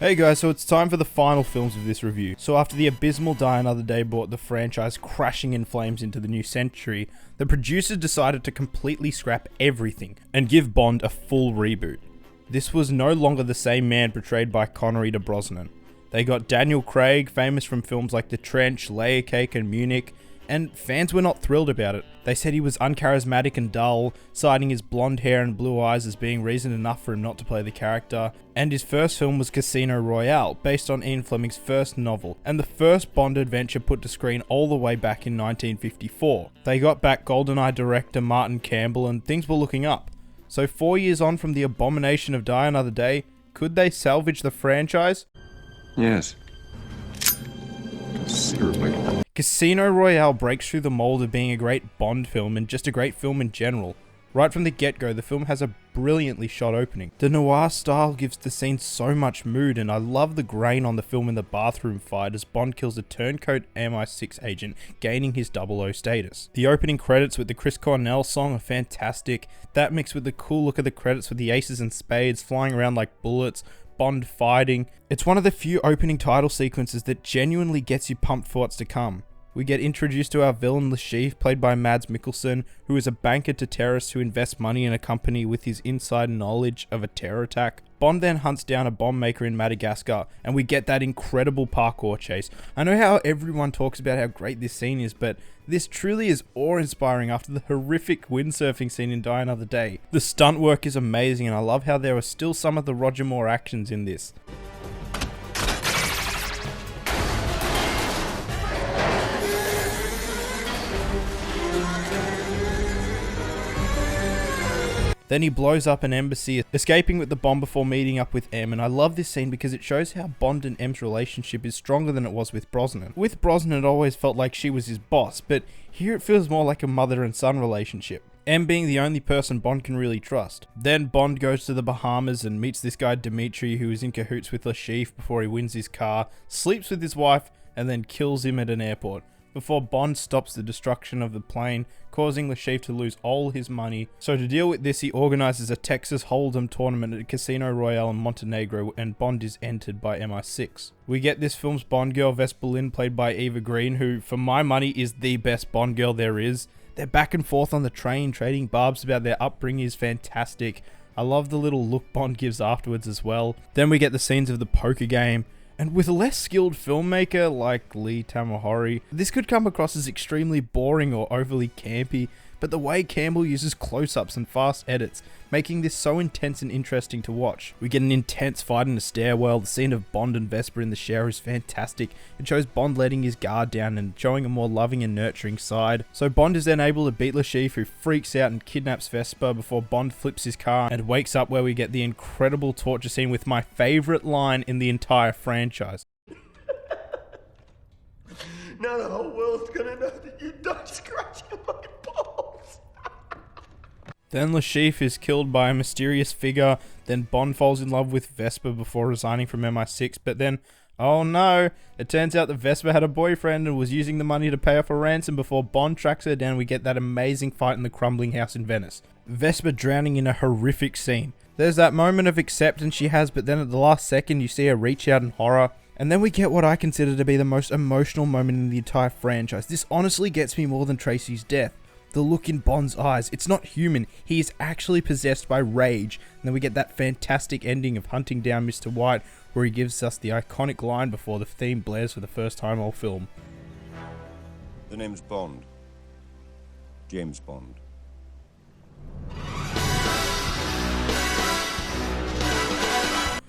Hey guys, so it's time for the final films of this review. So after the abysmal Die Another Day brought the franchise crashing in flames into the new century, the producers decided to completely scrap everything and give Bond a full reboot. This was no longer the same man portrayed by Connery to Brosnan. They got Daniel Craig, famous from films like The Trench, Layer Cake and Munich, and fans were not thrilled about it. They said he was uncharismatic and dull, citing his blonde hair and blue eyes as being reason enough for him not to play the character. And his first film was Casino Royale, based on Ian Fleming's first novel, and the first Bond adventure put to screen all the way back in 1954. They got back GoldenEye director Martin Campbell and things were looking up. So 4 years on from the abomination of Die Another Day, could they salvage the franchise? Yes. Considerably. Casino Royale breaks through the mold of being a great Bond film and just a great film in general. Right from the get-go, the film has a brilliantly shot opening. The noir style gives the scene so much mood, and I love the grain on the film in the bathroom fight as Bond kills a turncoat MI6 agent, gaining his 00 status. The opening credits with the Chris Cornell song are fantastic. That mixed with the cool look of the credits with the aces and spades flying around like bullets, Bond fighting. It's one of the few opening title sequences that genuinely gets you pumped for what's to come. We get introduced to our villain Le Chiffre, played by Mads Mikkelsen, who is a banker to terrorists who invest money in a company with his inside knowledge of a terror attack. Bond then hunts down a bomb maker in Madagascar, and we get that incredible parkour chase. I know how everyone talks about how great this scene is, but this truly is awe-inspiring after the horrific windsurfing scene in Die Another Day. The stunt work is amazing, and I love how there are still some of the Roger Moore actions in this. Then he blows up an embassy, escaping with the bomb before meeting up with M, and I love this scene because it shows how Bond and M's relationship is stronger than it was with Brosnan. With Brosnan it always felt like she was his boss, but here it feels more like a mother and son relationship. M being the only person Bond can really trust. Then Bond goes to the Bahamas and meets this guy Dimitri who is in cahoots with Le Chiffre before he wins his car, sleeps with his wife, and then kills him at an airport, before Bond stops the destruction of the plane, causing Le Chiffre to lose all his money. So to deal with this, he organizes a Texas Hold'em tournament at Casino Royale in Montenegro, and Bond is entered by MI6. We get this film's Bond girl, Vesper Lynd, played by Eva Green, who, for my money, is the best Bond girl there is. Their back and forth on the train, trading barbs about their upbringing is fantastic. I love the little look Bond gives afterwards as well. Then we get the scenes of the poker game. And with a less skilled filmmaker like Lee Tamahori, this could come across as extremely boring or overly campy, but the way Campbell uses close-ups and fast edits, making this so intense and interesting to watch. We get an intense fight in a stairwell. The scene of Bond and Vesper in the shower is fantastic. It shows Bond letting his guard down and showing a more loving and nurturing side. So Bond is then able to beat Le Chiffre, who freaks out and kidnaps Vesper before Bond flips his car and wakes up, where we get the incredible torture scene with my favorite line in the entire franchise. Now the whole world's gonna know that you don't scratch your fucking balls. Then Le Chiffre is killed by a mysterious figure, then Bond falls in love with Vesper before resigning from MI6, but then, oh no, it turns out that Vesper had a boyfriend and was using the money to pay off a ransom before Bond tracks her down. We get that amazing fight in the crumbling house in Venice. Vesper drowning in a horrific scene. There's that moment of acceptance she has, but then at the last second you see her reach out in horror. And then we get what I consider to be the most emotional moment in the entire franchise. This honestly gets me more than Tracy's death. The look in Bond's eyes, it's not human, he is actually possessed by rage. And then we get that fantastic ending of hunting down Mr. White, where he gives us the iconic line before the theme blares for the first time all film. The name's Bond. James Bond.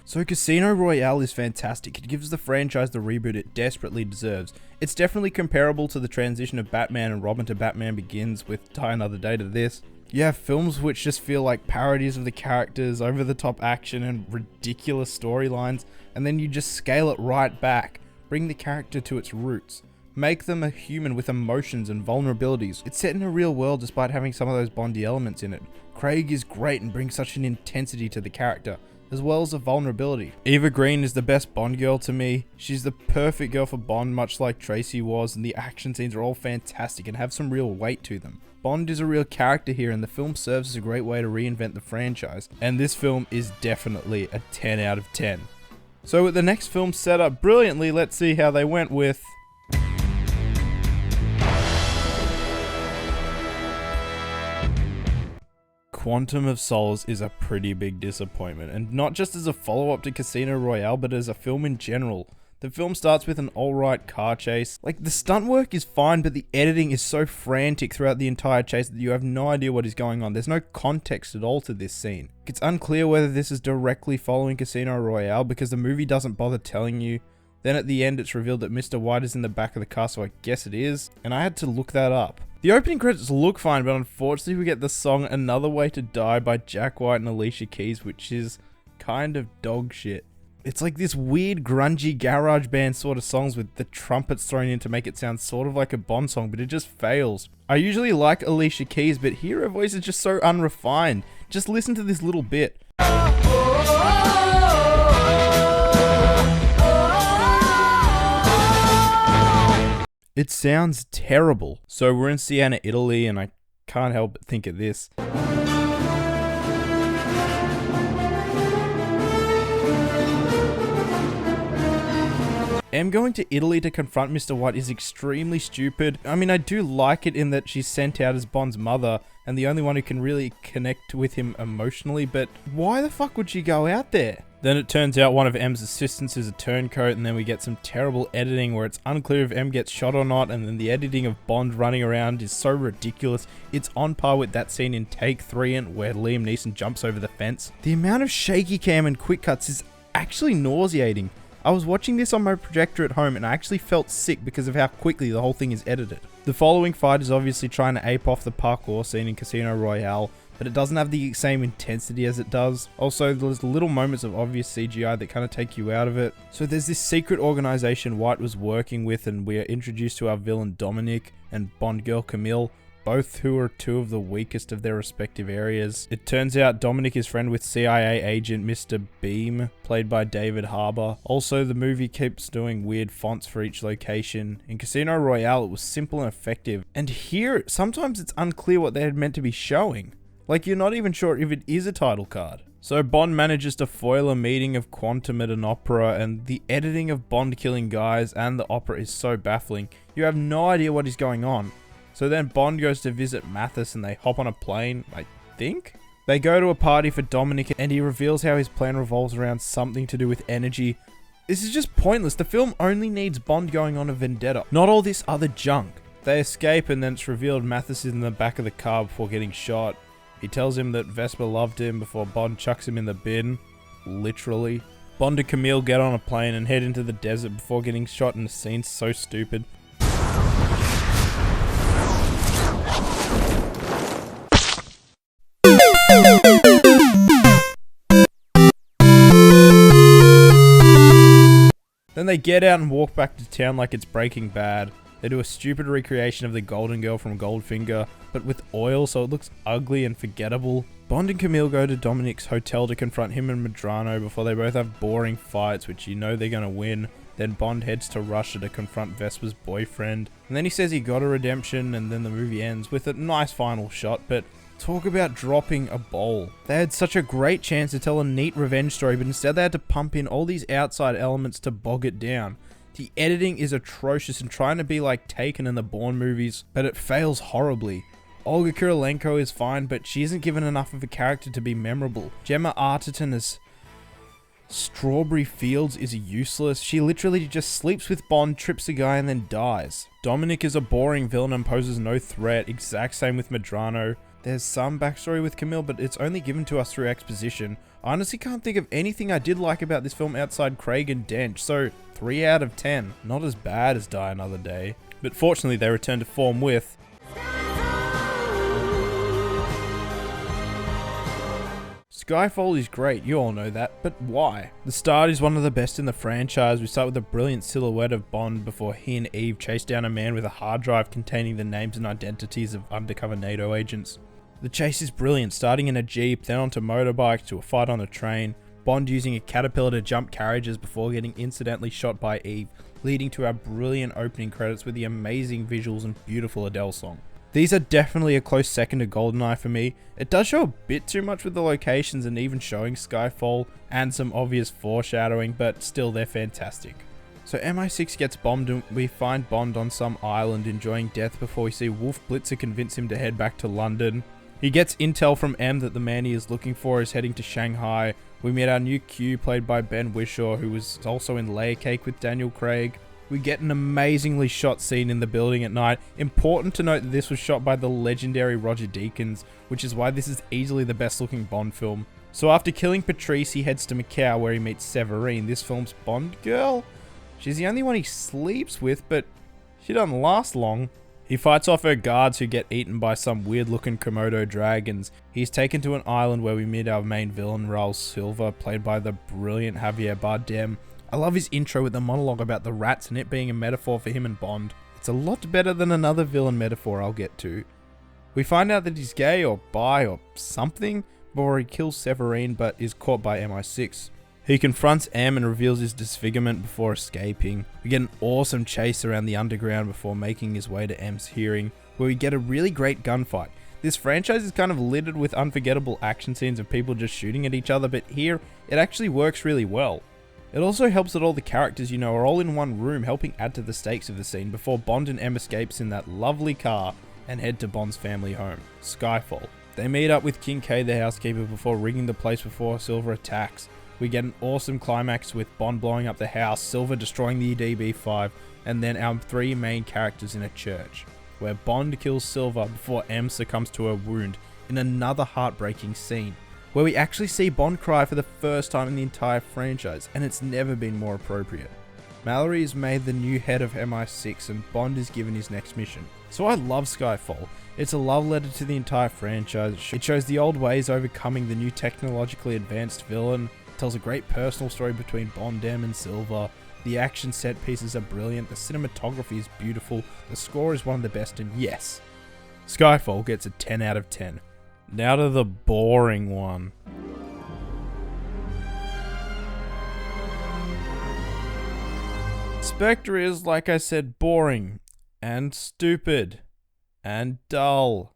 So Casino Royale is fantastic. It gives the franchise the reboot it desperately deserves. It's definitely comparable to the transition of Batman and Robin to Batman Begins with Die Another Day to this. You have films which just feel like parodies of the characters, over-the-top action and ridiculous storylines, and then you just scale it right back. Bring the character to its roots. Make them a human with emotions and vulnerabilities. It's set in a real world despite having some of those Bondy elements in it. Craig is great and brings such an intensity to the character, as well as a vulnerability. Eva Green is the best Bond girl to me. She's the perfect girl for Bond, much like Tracy was, and the action scenes are all fantastic and have some real weight to them. Bond is a real character here, and the film serves as a great way to reinvent the franchise, and this film is definitely a 10 out of 10. So with the next film set up brilliantly, let's see how they went with... Quantum of Solace is a pretty big disappointment, and not just as a follow-up to Casino Royale, but as a film in general. The film starts with an alright car chase. Like, the stunt work is fine, but the editing is so frantic throughout the entire chase that you have no idea what is going on. There's no context at all to this scene. It's unclear whether this is directly following Casino Royale, because the movie doesn't bother telling you. Then at the end it's revealed that Mr. White is in the back of the car, so I guess it is, and I had to look that up. The opening credits look fine, but unfortunately we get the song Another Way to Die by Jack White and Alicia Keys, which is kind of dog shit. It's like this weird grungy garage band sort of songs with the trumpets thrown in to make it sound sort of like a Bond song, but it just fails. I usually like Alicia Keys, but here her voice is just so unrefined. Just listen to this little bit. It sounds terrible. So we're in Siena, Italy, and I can't help but think of this. M going to Italy to confront Mr. White is extremely stupid. I mean, I do like it in that she's sent out as Bond's mother and the only one who can really connect with him emotionally, but why the fuck would she go out there? Then it turns out one of M's assistants is a turncoat, and then we get some terrible editing where it's unclear if M gets shot or not, and then the editing of Bond running around is so ridiculous. It's on par with that scene in Take 3 where Liam Neeson jumps over the fence. The amount of shaky cam and quick cuts is actually nauseating. I was watching this on my projector at home and I actually felt sick because of how quickly the whole thing is edited. The following fight is obviously trying to ape off the parkour scene in Casino Royale, but it doesn't have the same intensity as it does. Also, there's little moments of obvious CGI that kind of take you out of it. So there's this secret organization White was working with, and we are introduced to our villain Dominic and Bond girl Camille, both who are two of the weakest of their respective areas. It turns out Dominic is friend with CIA agent Mr. Beam, played by David Harbour. Also, the movie keeps doing weird fonts for each location. In Casino Royale, it was simple and effective. And here, sometimes it's unclear what they had meant to be showing. Like, you're not even sure if it is a title card. So Bond manages to foil a meeting of Quantum at an opera, and the editing of Bond killing guys and the opera is so baffling. You have no idea what is going on. So then Bond goes to visit Mathis and they hop on a plane, I think? They go to a party for Dominic and he reveals how his plan revolves around something to do with energy. This is just pointless. The film only needs Bond going on a vendetta, not all this other junk. They escape and then it's revealed Mathis is in the back of the car before getting shot. He tells him that Vesper loved him before Bond chucks him in the bin. Literally. Bond and Camille get on a plane and head into the desert before getting shot in a scene so stupid. Then they get out and walk back to town like it's Breaking Bad. They do a stupid recreation of the Golden Girl from Goldfinger, but with oil so it looks ugly and forgettable. Bond and Camille go to Dominic's hotel to confront him and Medrano before they both have boring fights, which you know they're gonna win. Then Bond heads to Russia to confront Vesper's boyfriend. And then he says he got a redemption, and then the movie ends with a nice final shot, but talk about dropping a ball. They had such a great chance to tell a neat revenge story, but instead they had to pump in all these outside elements to bog it down. The editing is atrocious and trying to be like Taken in the Bourne movies, but it fails horribly. Olga Kurylenko is fine, but she isn't given enough of a character to be memorable. Gemma Arterton as Strawberry Fields is useless. She literally just sleeps with Bond, trips a guy, and then dies. Dominic is a boring villain and poses no threat. Exact same with Medrano. There's some backstory with Camille, but it's only given to us through exposition. I honestly can't think of anything I did like about this film outside Craig and Dench, so 3 out of 10. Not as bad as Die Another Day. But fortunately they return to form with Skyfall is great, you all know that, but why? The start is one of the best in the franchise. We start with a brilliant silhouette of Bond before he and Eve chase down a man with a hard drive containing the names and identities of undercover NATO agents. The chase is brilliant, starting in a jeep, then onto motorbikes to a fight on a train, Bond using a caterpillar to jump carriages before getting incidentally shot by Eve, leading to our brilliant opening credits with the amazing visuals and beautiful Adele song. These are definitely a close second to GoldenEye for me. It does show a bit too much with the locations and even showing Skyfall and some obvious foreshadowing, but still they're fantastic. So MI6 gets bombed and we find Bond on some island enjoying death before we see Wolf Blitzer convince him to head back to London. He gets intel from M that the man he is looking for is heading to Shanghai. We meet our new Q played by Ben Whishaw, who was also in Layer Cake with Daniel Craig. We get an amazingly shot scene in the building at night. Important to note that this was shot by the legendary Roger Deakins, which is why this is easily the best looking Bond film. So after killing Patrice, he heads to Macau where he meets Severine, this film's Bond girl. She's the only one he sleeps with, but she doesn't last long. He fights off her guards who get eaten by some weird looking Komodo dragons. He's taken to an island where we meet our main villain, Raul Silva, played by the brilliant Javier Bardem. I love his intro with the monologue about the rats and it being a metaphor for him and Bond. It's a lot better than another villain metaphor I'll get to. We find out that he's gay or bi or something before he kills Severine but is caught by MI6. He confronts M and reveals his disfigurement before escaping. We get an awesome chase around the underground before making his way to M's hearing, where we get a really great gunfight. This franchise is kind of littered with unforgettable action scenes of people just shooting at each other, but here, it actually works really well. It also helps that all the characters you know are all in one room, helping add to the stakes of the scene before Bond and M escapes in that lovely car and head to Bond's family home, Skyfall. They meet up with King K, the housekeeper, before rigging the place before Silver attacks. We get an awesome climax with Bond blowing up the house, Silver destroying the DB5, and then our three main characters in a church, where Bond kills Silver before M succumbs to her wound in another heartbreaking scene, where we actually see Bond cry for the first time in the entire franchise, and it's never been more appropriate. Mallory is made the new head of MI6 and Bond is given his next mission. So I love Skyfall. It's a love letter to the entire franchise. It shows the old ways overcoming the new technologically advanced villain. Tells a great personal story between Bond, M and Silver. The action set pieces are brilliant, the cinematography is beautiful, the score is one of the best, and yes, Skyfall gets a 10 out of 10. Now to the boring one. Spectre is, like I said, boring, and stupid, and dull,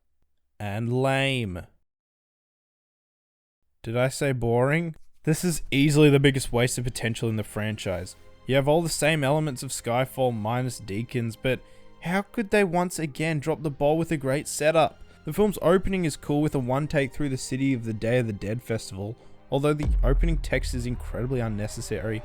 and lame. Did I say boring? This is easily the biggest waste of potential in the franchise. You have all the same elements of Skyfall minus Deakins, but how could they once again drop the ball with a great setup? The film's opening is cool with a one take through the city of the Day of the Dead festival, although the opening text is incredibly unnecessary.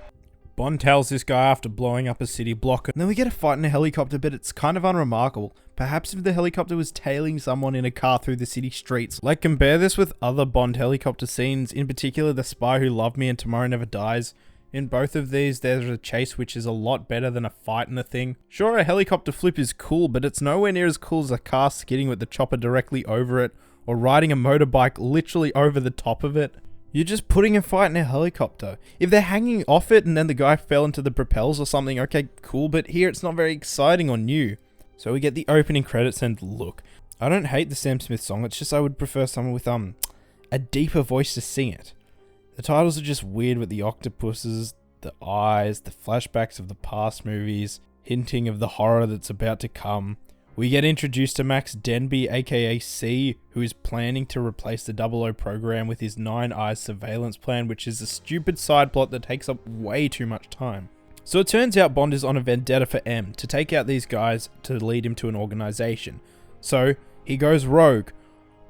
Bond tells this guy after blowing up a city block, and then we get a fight in a helicopter, but it's kind of unremarkable. Perhaps if the helicopter was tailing someone in a car through the city streets. Like, compare this with other Bond helicopter scenes, in particular The Spy Who Loved Me and Tomorrow Never Dies. In both of these, there's a chase which is a lot better than a fight in the thing. Sure, a helicopter flip is cool, but it's nowhere near as cool as a car skidding with the chopper directly over it, or riding a motorbike literally over the top of it. You're just putting a fight in a helicopter. If they're hanging off it and then the guy fell into the propellers or something, okay, cool, but here it's not very exciting or new. So we get the opening credits and look, I don't hate the Sam Smith song, it's just I would prefer someone with a deeper voice to sing it. The titles are just weird with the octopuses, the eyes, the flashbacks of the past movies, hinting of the horror that's about to come. We get introduced to Max Denby, aka C, who is planning to replace the 00 program with his 9 Eyes surveillance plan, which is a stupid side plot that takes up way too much time. So it turns out Bond is on a vendetta for M, to take out these guys to lead him to an organization. So he goes rogue.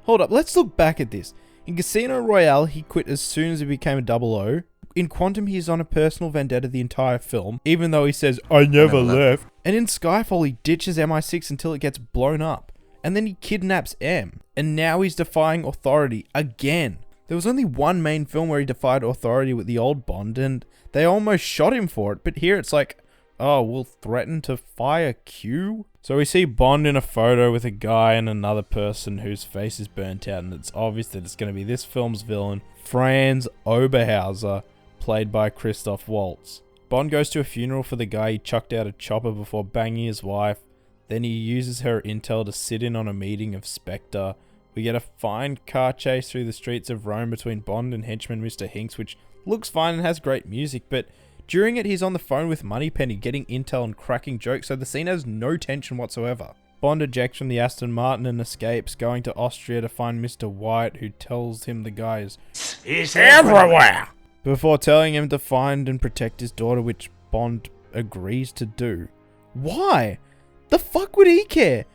Hold up, let's look back at this. In Casino Royale, he quit as soon as he became a 00. In Quantum, he is on a personal vendetta the entire film, even though he says, I never left. And in Skyfall, he ditches MI6 until it gets blown up. And then he kidnaps M. And now he's defying authority again. There was only one main film where he defied authority with the old Bond, and they almost shot him for it. But here it's like, oh, we'll threaten to fire Q? So we see Bond in a photo with a guy and another person whose face is burnt out, and it's obvious that it's going to be this film's villain, Franz Oberhauser, played by Christoph Waltz. Bond goes to a funeral for the guy he chucked out a chopper before banging his wife. Then he uses her intel to sit in on a meeting of Spectre. We get a fine car chase through the streets of Rome between Bond and henchman Mr. Hinks, which looks fine and has great music, but during it he's on the phone with Moneypenny getting intel and cracking jokes, so the scene has no tension whatsoever. Bond ejects from the Aston Martin and escapes, going to Austria to find Mr. White, who tells him the guy is everywhere, before telling him to find and protect his daughter, which Bond agrees to do. Why? The fuck would he care?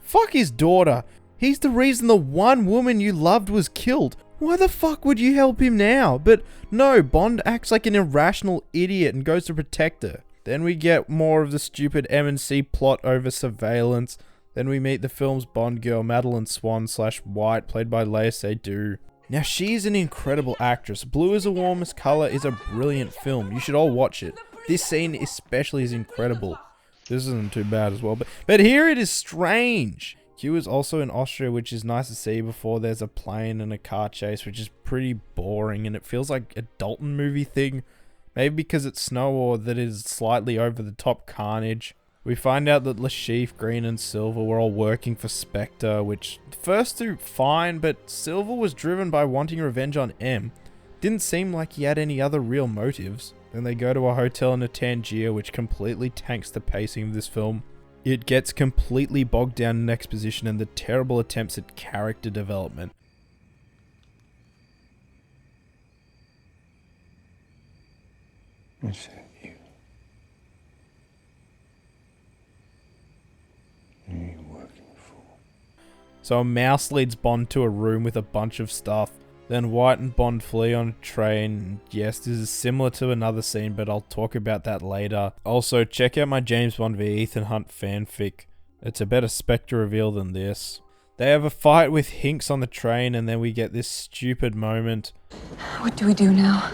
Fuck his daughter. He's the reason the one woman you loved was killed. Why the fuck would you help him now? But no, Bond acts like an irrational idiot and goes to protect her. Then we get more of the stupid M&C plot over surveillance. Then we meet the film's Bond girl, Madeline Swan / White, played by Léa Seydoux. Now, she's an incredible actress. Blue is the Warmest Color is a brilliant film. You should all watch it. This scene especially is incredible. This isn't too bad as well, but here it is strange. Q is also in Austria, which is nice to see before there's a plane and a car chase, which is pretty boring, and it feels like a Dalton movie thing. Maybe because it's snow or that it is slightly over the top carnage. We find out that Le Chiffre, Green and Silver were all working for Spectre, which the first two fine, but Silver was driven by wanting revenge on M. Didn't seem like he had any other real motives. Then they go to a hotel in a Tangier, which completely tanks the pacing of this film. It gets completely bogged down in exposition and the terrible attempts at character development. I said you. Who are you working for? So a mouse leads Bond to a room with a bunch of stuff. Then White and Bond flee on a train. Yes, this is similar to another scene, but I'll talk about that later. Also, check out my James Bond v Ethan Hunt fanfic. It's a better Spectre reveal than this. They have a fight with Hinks on the train, and then we get this stupid moment. What do we do now?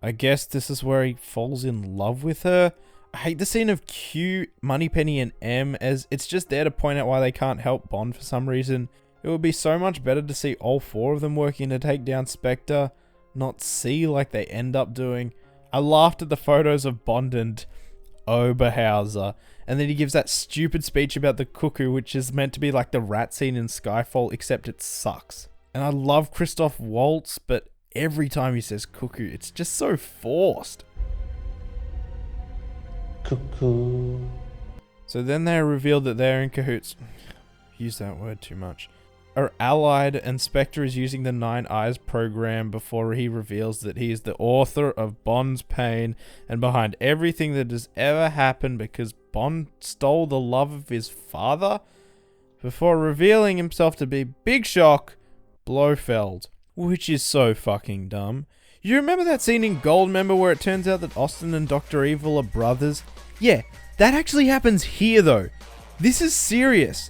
I guess this is where he falls in love with her. I hate the scene of Q, Moneypenny and M, as it's just there to point out why they can't help Bond for some reason. It would be so much better to see all four of them working to take down Spectre, not C like they end up doing. I laughed at the photos of Bond and Oberhauser, and then he gives that stupid speech about the cuckoo, which is meant to be like the rat scene in Skyfall, except it sucks. And I love Christoph Waltz, but every time he says cuckoo, it's just so forced. Cuckoo. So then they reveal that they're in cahoots. Use that word too much. Are allied, and Spectre is using the Nine Eyes program before he reveals that he is the author of Bond's pain and behind everything that has ever happened because Bond stole the love of his father, before revealing himself to be Big Shock Blofeld, which is so fucking dumb. You remember that scene in Goldmember where it turns out that Austin and Dr. Evil are brothers? Yeah, that actually happens here though. This is serious.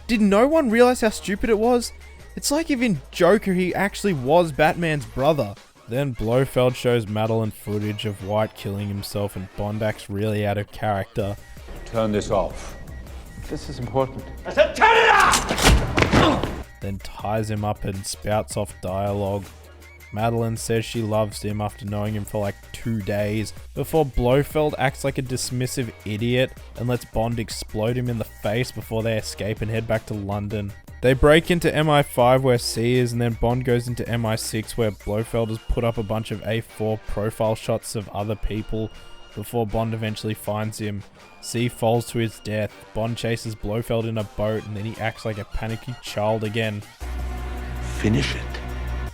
Did no one realize how stupid it was? It's like if in Joker he actually was Batman's brother. Then Blofeld shows Madeline footage of White killing himself and Bond acts really out of character. Turn this off. This is important. I said turn it off! Then ties him up and spouts off dialogue. Madeline says she loves him after knowing him for like 2 days, before Blofeld acts like a dismissive idiot and lets Bond explode him in the face before they escape and head back to London. They break into MI5 where C is, and then Bond goes into MI6 where Blofeld has put up a bunch of A4 profile shots of other people before Bond eventually finds him. C falls to his death. Bond chases Blofeld in a boat and then he acts like a panicky child again. Finish it.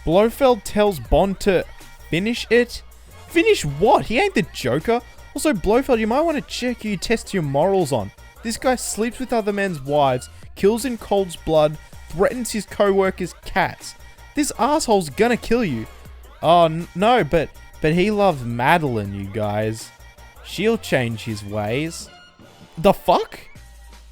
Blofeld tells Bond to finish it? Finish what? He ain't the Joker. Also, Blofeld, you might want to check who you test your morals on. This guy sleeps with other men's wives, kills in cold blood, threatens his co-workers' cats. This asshole's gonna kill you. Oh, no, but he loves Madeline, you guys. She'll change his ways. The fuck?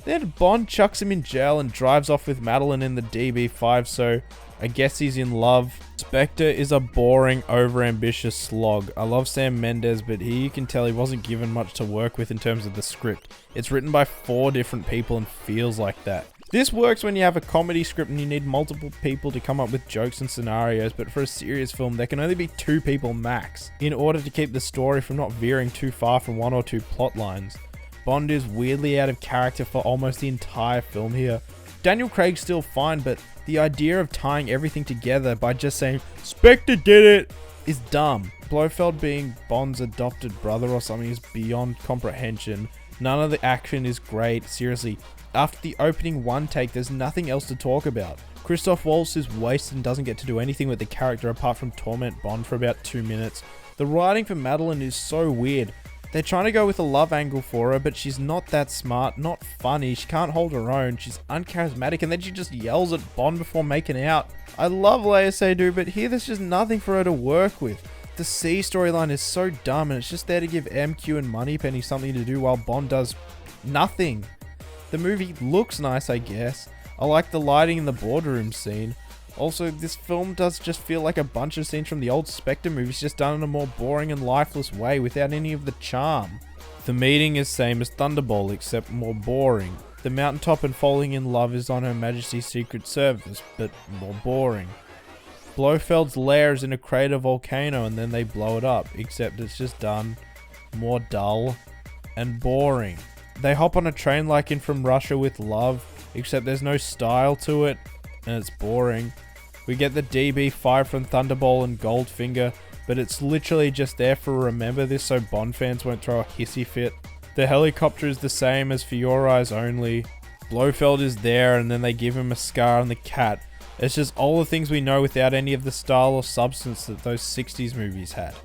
Then Bond chucks him in jail and drives off with Madeline in the DB5, so I guess he's in love. Spectre is a boring, overambitious slog. I love Sam Mendes, but here you can tell he wasn't given much to work with in terms of the script. It's written by 4 different people and feels like that. This works when you have a comedy script and you need multiple people to come up with jokes and scenarios, but for a serious film, there can only be 2 people max, in order to keep the story from not veering too far from 1 or 2 plot lines. Bond is weirdly out of character for almost the entire film here. Daniel Craig's still fine, but the idea of tying everything together by just saying, Spectre did it, is dumb. Blofeld being Bond's adopted brother or something is beyond comprehension. None of the action is great, seriously. After the opening one take, there's nothing else to talk about. Christoph Waltz is wasted and doesn't get to do anything with the character apart from torment Bond for about 2 minutes. The writing for Madeline is so weird. They're trying to go with a love angle for her, but she's not that smart, not funny, she can't hold her own, she's uncharismatic, and then she just yells at Bond before making out. I love Léa Seydoux, but here there's just nothing for her to work with. The C storyline is so dumb, and it's just there to give MQ and Moneypenny something to do while Bond does nothing. The movie looks nice, I guess. I like the lighting in the boardroom scene. Also, this film does just feel like a bunch of scenes from the old Spectre movies, just done in a more boring and lifeless way without any of the charm. The meeting is same as Thunderball, except more boring. The mountaintop and falling in love is on Her Majesty's Secret Service, but more boring. Blofeld's lair is in a crater volcano and then they blow it up, except it's just done more dull and boring. They hop on a train like in From Russia with Love, except there's no style to it and it's boring. We get the DB5 from Thunderball and Goldfinger, but it's literally just there for Remember This so Bond fans won't throw a hissy fit. The helicopter is the same as For Your Eyes Only. Blofeld is there and then they give him a scar on the cat. It's just all the things we know without any of the style or substance that those 60s movies had.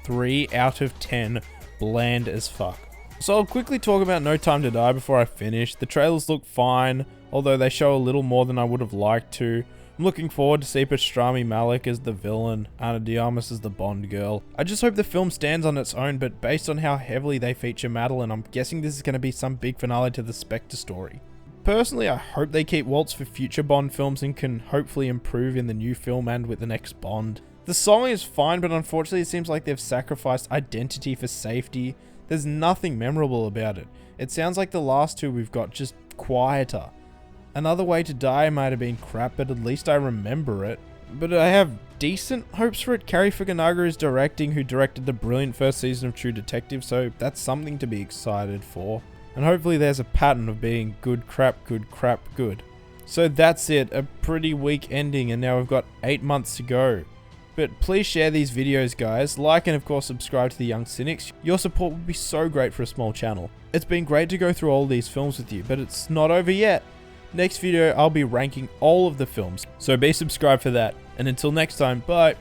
3 out of 10, bland as fuck. So I'll quickly talk about No Time to Die before I finish. The trailers look fine, although they show a little more than I would have liked to. I'm looking forward to see Pastrami Malik as the villain, Ana de Armas as the Bond girl. I just hope the film stands on its own, but based on how heavily they feature Madeline, I'm guessing this is going to be some big finale to the Spectre story. Personally, I hope they keep Waltz for future Bond films and can hopefully improve in the new film and with the next Bond. The song is fine, but unfortunately it seems like they've sacrificed identity for safety. There's nothing memorable about it. It sounds like the last two we've got, just quieter. Another Way to Die might have been crap, but at least I remember it. But I have decent hopes for it. Cary Fukunaga is directing, who directed the brilliant first season of True Detective, so that's something to be excited for. And hopefully there's a pattern of being good crap, good crap, good. So that's it, a pretty weak ending, and now we've got 8 months to go. But please share these videos, guys, like and of course subscribe to The Young Cynics. Your support would be so great for a small channel. It's been great to go through all these films with you, but it's not over yet. Next video, I'll be ranking all of the films, so be subscribed for that. And until next time, bye.